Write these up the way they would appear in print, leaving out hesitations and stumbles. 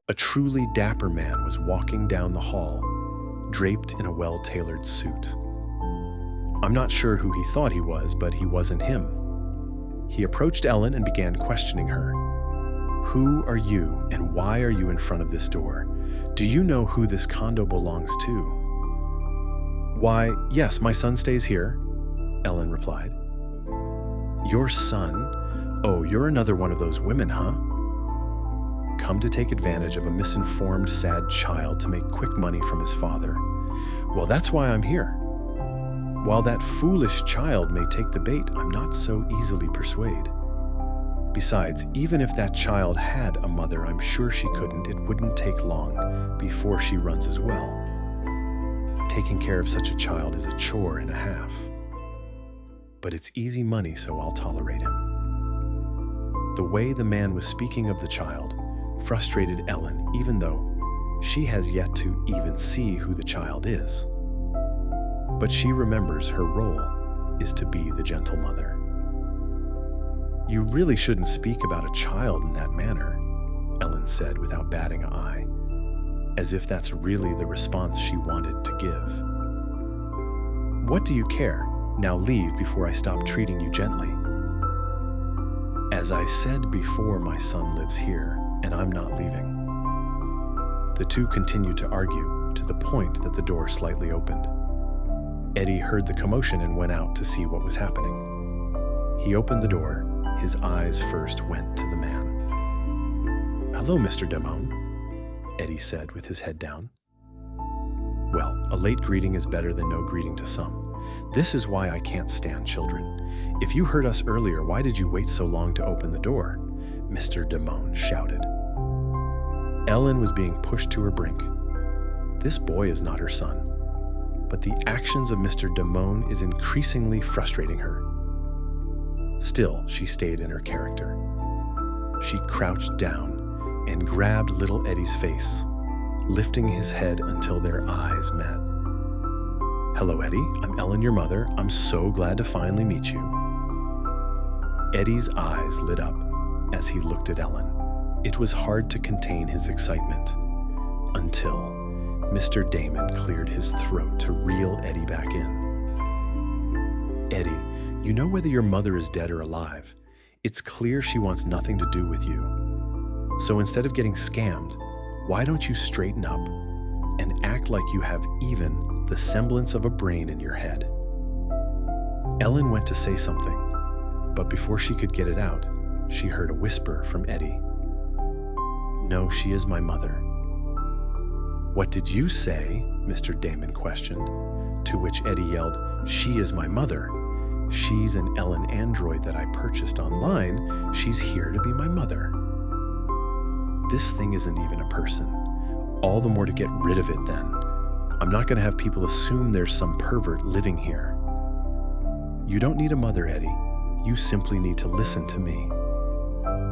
A truly dapper man was walking down the hall, draped in a well-tailored suit. I'm not sure who he thought he was, but he wasn't him. He approached Ellen and began questioning her. Who are you, and why are you in front of this door? Do you know who this condo belongs to? Why, yes, my son stays here, Ellen replied. Your son? Oh, you're another one of those women, huh? Come to take advantage of a misinformed, sad child to make quick money from his father. Well, that's why I'm here. While that foolish child may take the bait, I'm not so easily persuaded. Besides, even if that child had a mother, I'm sure she couldn't. It wouldn't take long before she runs as well. Taking care of such a child is a chore and a half. But it's easy money, so I'll tolerate him. The way the man was speaking of the child frustrated Ellen, even though she has yet to even see who the child is. But she remembers her role is to be the gentle mother. You really shouldn't speak about a child in that manner, Ellen said without batting an eye, as if that's really the response she wanted to give. What do you care? Now leave before I stop treating you gently. As I said before, my son lives here, and I'm not leaving. The two continued to argue to the point that the door slightly opened. Eddie heard the commotion and went out to see what was happening. He opened the door. His eyes first went to the man. Hello, Mr. Damone, Eddie said with his head down. Well, a late greeting is better than no greeting to some. This is why I can't stand children. If you heard us earlier, why did you wait so long to open the door? Mr. Damone shouted. Ellen was being pushed to her brink. This boy is not her son, but the actions of Mr. Damone is increasingly frustrating her. Still, she stayed in her character. She crouched down and grabbed little Eddie's face, lifting his head until their eyes met. Hello, Eddie. I'm Ellen, your mother. I'm so glad to finally meet you. Eddie's eyes lit up as he looked at Ellen. It was hard to contain his excitement until Mr. Damon cleared his throat to reel Eddie back in. Eddie, you know whether your mother is dead or alive. It's clear she wants nothing to do with you. So instead of getting scammed, why don't you straighten up and act like you have even the semblance of a brain in your head? Ellen went to say something, but before she could get it out, she heard a whisper from Eddie. No, she is my mother. What did you say? Mr. Damon questioned, to which Eddie yelled, She is my mother. She's an Ellen android that I purchased online. She's here to be my mother. This thing isn't even a person. All the more to get rid of it then. I'm not going to have people assume there's some pervert living here. You don't need a mother, Eddie. You simply need to listen to me.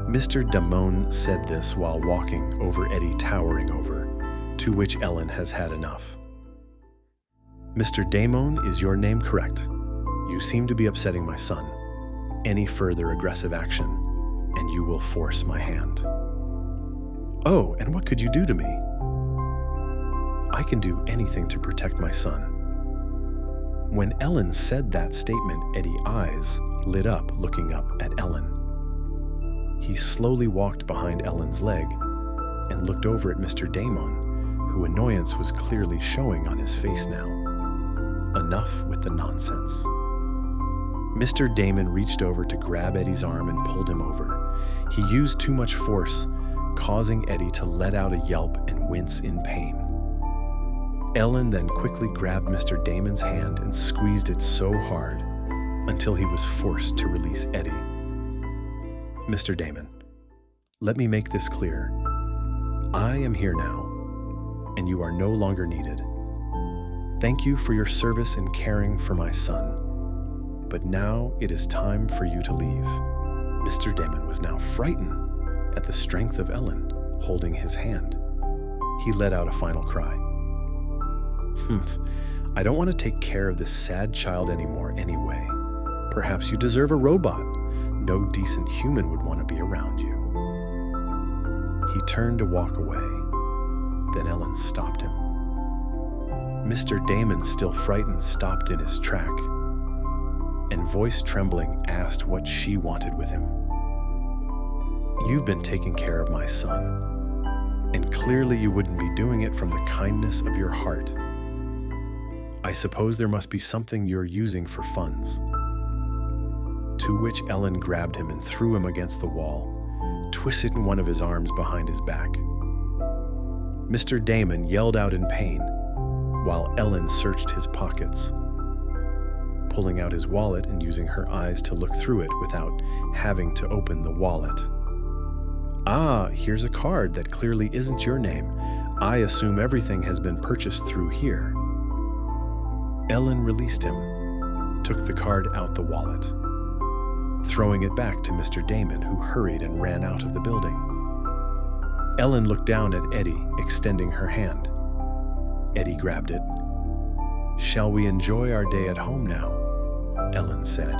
Mr. Damone said this while walking over Eddie towering over, to which Ellen has had enough. Mr. Damone, is your name correct? You seem to be upsetting my son. Any further aggressive action, and you will force my hand. Oh, and what could you do to me? I can do anything to protect my son. When Ellen said that statement, Eddie's eyes lit up, looking up at Ellen. He slowly walked behind Ellen's leg and looked over at Mr. Damon, whose annoyance was clearly showing on his face now. Enough with the nonsense. Mr. Damon reached over to grab Eddie's arm and pulled him over. He used too much force, causing Eddie to let out a yelp and wince in pain. Ellen then quickly grabbed Mr. Damon's hand and squeezed it so hard until he was forced to release Eddie. Mr. Damon, let me make this clear. I am here now, and you are no longer needed. Thank you for your service in caring for my son. But now it is time for you to leave. Mr. Damon was now frightened at the strength of Ellen holding his hand. He let out a final cry. I don't want to take care of this sad child anymore anyway. Perhaps you deserve a robot. No decent human would want to be around you. He turned to walk away, Then Ellen stopped him. Mr. Damon, still frightened, stopped in his track, and voice trembling asked what she wanted with him. "You've been taking care of my son, and clearly you wouldn't be doing it from the kindness of your heart. I suppose there must be something you're using for funds." To which Ellen grabbed him and threw him against the wall, twisting one of his arms behind his back. Mr. Damon yelled out in pain, while Ellen searched his pockets, pulling out his wallet and using her eyes to look through it without having to open the wallet. "Ah, here's a card that clearly isn't your name. I assume everything has been purchased through here." Ellen released him, took the card out the wallet, throwing it back to Mr. Damon, who hurried and ran out of the building. Ellen looked down at Eddie, extending her hand. Eddie grabbed it. "Shall we enjoy our day at home now?" Ellen said.